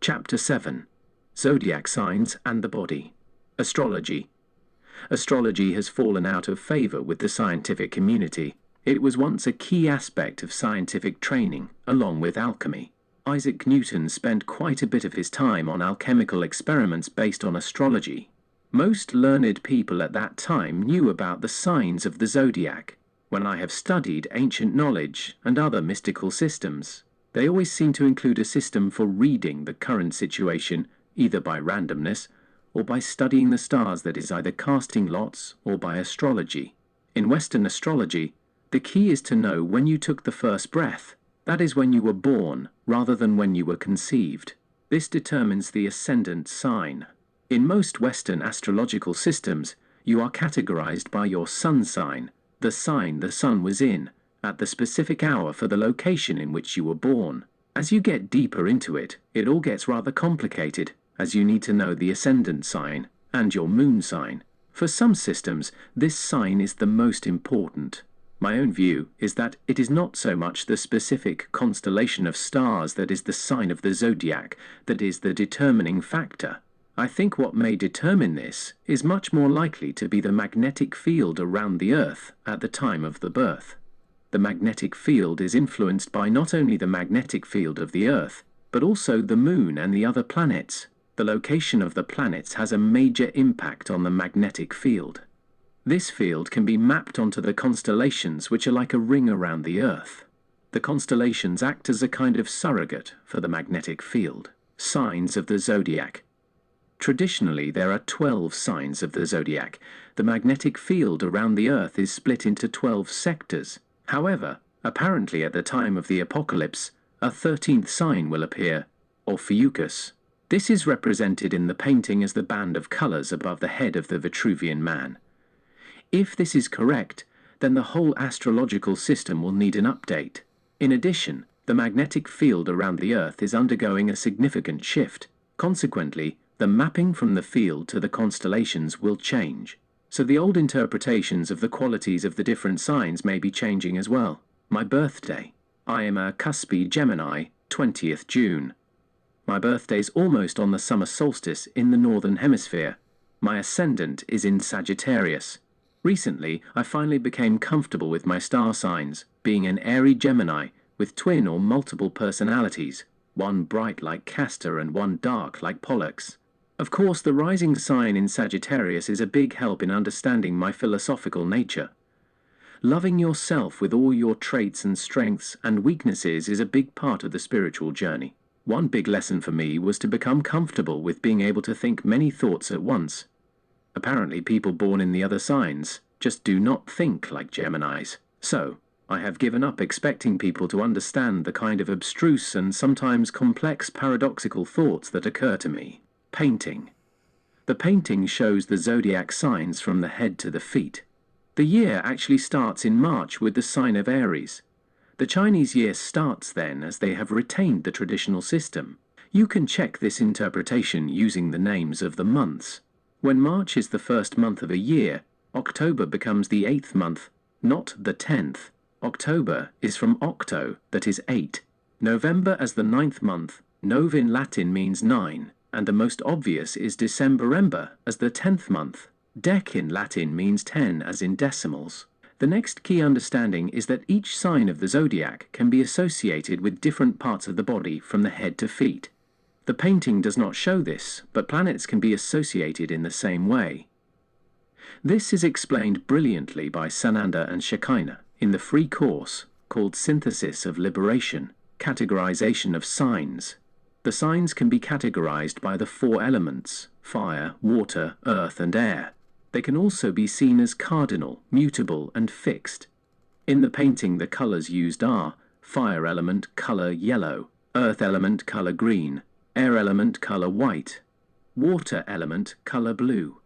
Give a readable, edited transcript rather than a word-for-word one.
Chapter 7. Zodiac Signs and the Body. Astrology. Astrology has fallen out of favor with the scientific community. It was once a key aspect of scientific training, along with alchemy. Isaac Newton spent quite a bit of his time on alchemical experiments based on astrology. Most learned people at that time knew about the signs of the zodiac. When I have studied ancient knowledge and other mystical systems, they always seem to include a system for reading the current situation, either by randomness or by studying the stars, that is, either casting lots or by astrology. In Western astrology, the key is to know when you took the first breath, that is when you were born, rather than when you were conceived. This determines the ascendant sign. In most Western astrological systems, you are categorized by your sun sign, the sign the sun was in, at the specific hour for the location in which you were born. As you get deeper into it, it all gets rather complicated, as you need to know the ascendant sign and your moon sign. For some systems, this sign is the most important. My own view is that it is not so much the specific constellation of stars that is the sign of the zodiac that is the determining factor. I think what may determine this is much more likely to be the magnetic field around the Earth at the time of the birth. The magnetic field is influenced by not only the magnetic field of the Earth, but also the Moon and the other planets. The location of the planets has a major impact on the magnetic field. This field can be mapped onto the constellations, which are like a ring around the Earth. The constellations act as a kind of surrogate for the magnetic field. Signs of the zodiac. Traditionally, there are 12 signs of the zodiac. The magnetic field around the Earth is split into 12 sectors. However, apparently at the time of the apocalypse, a 13th sign will appear, Ophiuchus. This is represented in the painting as the band of colors above the head of the Vitruvian man. If this is correct, then the whole astrological system will need an update. In addition, the magnetic field around the Earth is undergoing a significant shift. Consequently, the mapping from the field to the constellations will change. So the old interpretations of the qualities of the different signs may be changing as well. My birthday. I am a cuspy Gemini, 20th June. My birthday's almost on the summer solstice in the northern hemisphere. My ascendant is in Sagittarius. Recently, I finally became comfortable with my star signs, being an airy Gemini with twin or multiple personalities, one bright like Castor and one dark like Pollux. Of course, the rising sign in Sagittarius is a big help in understanding my philosophical nature. Loving yourself with all your traits and strengths and weaknesses is a big part of the spiritual journey. One big lesson for me was to become comfortable with being able to think many thoughts at once. Apparently, people born in the other signs just do not think like Geminis. So, I have given up expecting people to understand the kind of abstruse and sometimes complex paradoxical thoughts that occur to me. Painting. The painting shows the zodiac signs from the head to the feet. The year actually starts in March with the sign of Aries. The Chinese year starts then, as they have retained the traditional system. You can check this interpretation using the names of the months. When March is the first month of a year, October becomes the 8th month, not the 10th. October is from octo, that is 8. November as the 9th month. Nov in Latin means 9. And the most obvious is Decemberember as the 10th month. Dec in Latin means 10 as in decimals. The next key understanding is that each sign of the zodiac can be associated with different parts of the body from the head to feet. The painting does not show this, but planets can be associated in the same way. This is explained brilliantly by Sananda and Shekinah in the free course called Synthesis of Liberation, Categorization of Signs. The signs can be categorized by the 4 elements: fire, water, earth, and air. They can also be seen as cardinal, mutable, and fixed. In the painting, the colors used are fire element color yellow, earth element color green, air element color white, water element color blue.